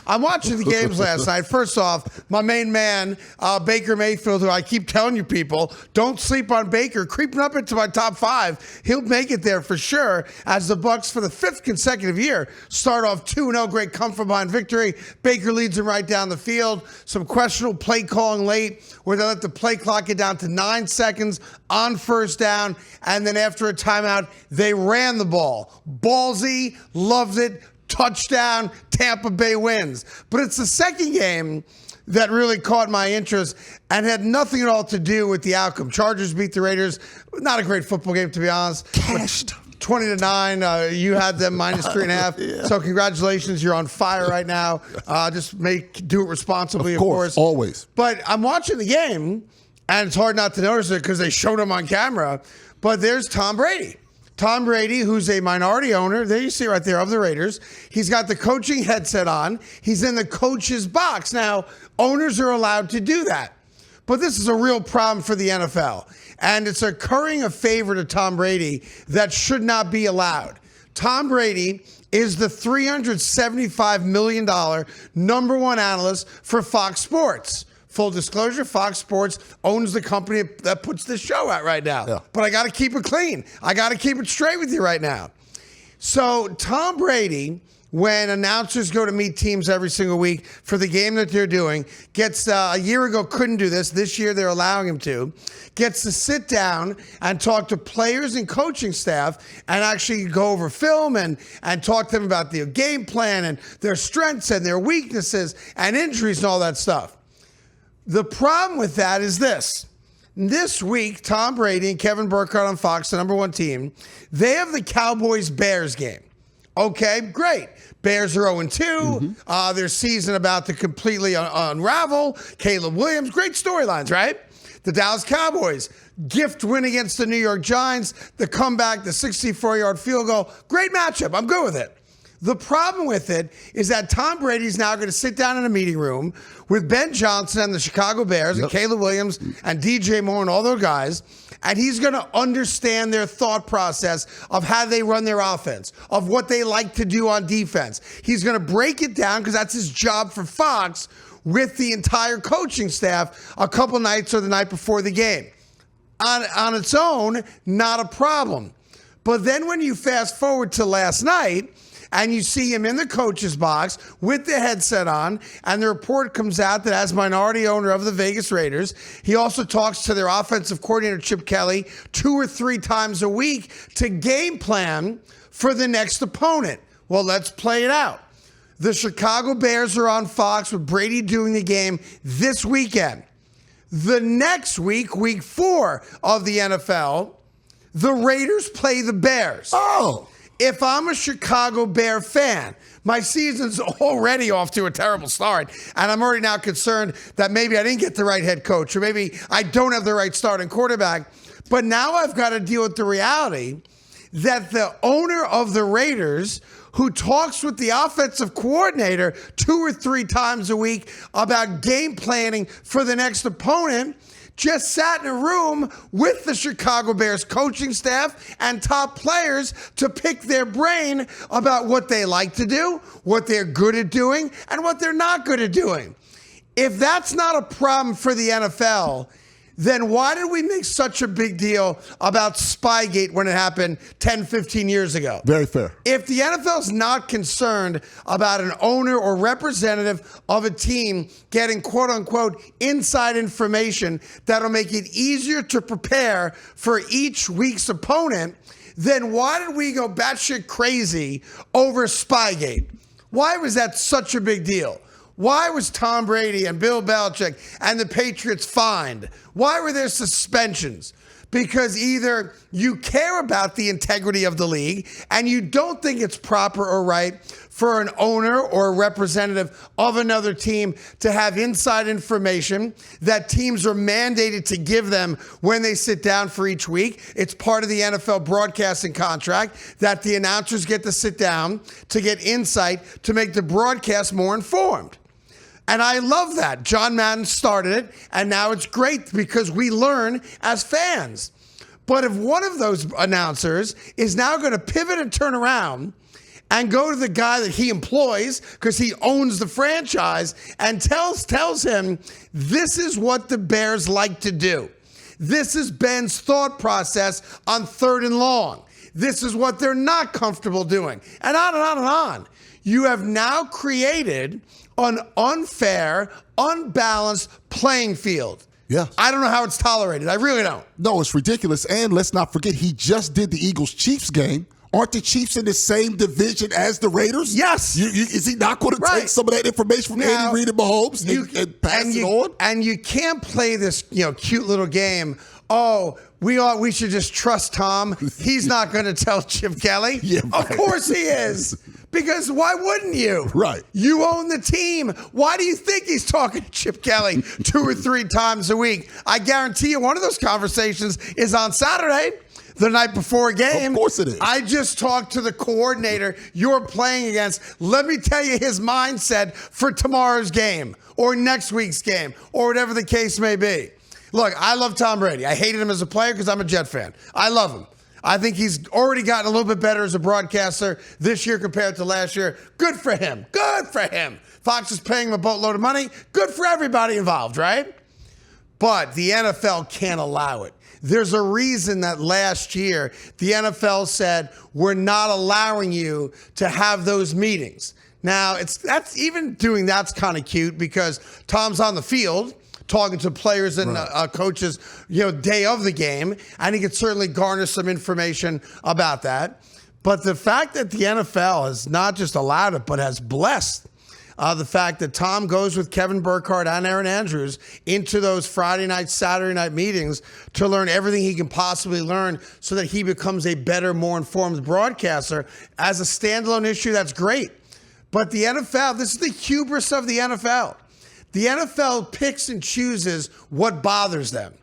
I'm watching the games last night. First off, my main man, Baker Mayfield, who I keep telling you people, don't sleep on Baker, creeping up into my top 5. He'll make it there for sure as the Bucs, for the 5th consecutive year, start off 2-0. Great come-from-behind victory. Baker leads him right down the field. Some questionable play calling late where they let the play clock get down to 9 seconds on first down, and then after a timeout, they ran the ball. Ballsy, loved it. Touchdown, Tampa Bay wins. But it's the second game that really caught my interest and had nothing at all to do with the outcome. Chargers beat the Raiders. Not a great football game, to be honest. Cashed. 20-9. You had them minus 3.5. Yeah. So congratulations, you're on fire right now. Just do it responsibly, of course. Always. But I'm watching the game, and it's hard not to notice it because they showed him on camera. But there's Tom Brady. Tom Brady, who's a minority owner, there you see right there, of the Raiders. He's got the coaching headset on. He's in the coach's box. Now, owners are allowed to do that. But this is a real problem for the NFL. And it's occurring a favor to Tom Brady that should not be allowed. Tom Brady is the $375 million number one analyst for Fox Sports. Full disclosure, Fox Sports owns the company that puts this show out right now. Yeah. But I got to keep it clean. I got to keep it straight with you right now. So Tom Brady, when announcers go to meet teams every single week for the game that they're doing, gets, a year ago couldn't do this. This year they're allowing him to. Gets to sit down and talk to players and coaching staff and actually go over film and talk to them about their game plan and their strengths and their weaknesses and injuries and all that stuff. The problem with that is this. This week, Tom Brady and Kevin Burkhardt on Fox, the number one team, they have the Cowboys-Bears game. Okay, great. Bears are 0-2. Their season about to completely unravel. Caleb Williams, great storylines, right? The Dallas Cowboys, gift win against the New York Giants. The comeback, the 64-yard field goal. Great matchup. I'm good with it. The problem with it is that Tom Brady's now going to sit down in a meeting room with Ben Johnson and the Chicago Bears and Caleb Williams and DJ Moore and all those guys, and he's going to understand their thought process of how they run their offense, of what they like to do on defense. He's going to break it down because that's his job for Fox with the entire coaching staff a couple nights or the night before the game. On its own, not a problem. But then when you fast forward to last night, and you see him in the coach's box with the headset on, and the report comes out that as minority owner of the Vegas Raiders, he also talks to their offensive coordinator, Chip Kelly, 2 or 3 times a week to game plan for the next opponent. Well, let's play it out. The Chicago Bears are on Fox with Brady doing the game this weekend. The next week, week 4 of the NFL, the Raiders play the Bears. Oh! If I'm a Chicago Bear fan, my season's already off to a terrible start, and I'm already now concerned that maybe I didn't get the right head coach, or maybe I don't have the right starting quarterback. But now I've got to deal with the reality that the owner of the Raiders, who talks with the offensive coordinator 2 or 3 times a week about game planning for the next opponent, just sat in a room with the Chicago Bears coaching staff and top players to pick their brain about what they like to do, what they're good at doing, and what they're not good at doing. If that's not a problem for the NFL, then why did we make such a big deal about Spygate when it happened 10, 15 years ago? Very fair. If the NFL is not concerned about an owner or representative of a team getting quote-unquote inside information that'll make it easier to prepare for each week's opponent, then why did we go batshit crazy over Spygate? Why was that such a big deal? Why was Tom Brady and Bill Belichick and the Patriots fined? Why were there suspensions? Because either you care about the integrity of the league and you don't think it's proper or right for an owner or a representative of another team to have inside information that teams are mandated to give them when they sit down for each week. It's part of the NFL broadcasting contract that the announcers get to sit down to get insight to make the broadcast more informed. And I love that. John Madden started it, and now it's great because we learn as fans. But if one of those announcers is now going to pivot and turn around and go to the guy that he employs because he owns the franchise and tells him, this is what the Bears like to do. This is Ben's thought process on 3rd and long. This is what they're not comfortable doing. And on and on and on. You have now created an unfair, unbalanced playing field. Yeah. I don't know how it's tolerated. I really don't. No, it's ridiculous. And let's not forget, he just did the Eagles-Chiefs game. Aren't the Chiefs in the same division as the Raiders? Yes. Is he not going to take some of that information from Andy Reid and Mahomes and pass it on? And you can't play this, cute little game. Oh, we should just trust Tom. He's not going to tell Chip Kelly. Yeah, right. Of course he is. Because why wouldn't you? Right. You own the team. Why do you think he's talking to Chip Kelly 2 or 3 times a week? I guarantee you one of those conversations is on Saturday, the night before a game. Of course it is. I just talked to the coordinator you're playing against. Let me tell you his mindset for tomorrow's game or next week's game or whatever the case may be. Look, I love Tom Brady. I hated him as a player because I'm a Jet fan. I love him. I think he's already gotten a little bit better as a broadcaster this year compared to last year. Good for him. Good for him. Fox is paying him a boatload of money. Good for everybody involved, right? But the NFL can't allow it. There's a reason that last year the NFL said, we're not allowing you to have those meetings. Now, that's kind of cute because Tom's on the field talking to players and coaches, day of the game, and he could certainly garner some information about that. But the fact that the NFL has not just allowed it, but has blessed the fact that Tom goes with Kevin Burkhardt and Aaron Andrews into those Friday night, Saturday night meetings to learn everything he can possibly learn so that he becomes a better, more informed broadcaster. As a standalone issue, that's great. But the NFL, this is the hubris of the NFL. The NFL picks and chooses what bothers them.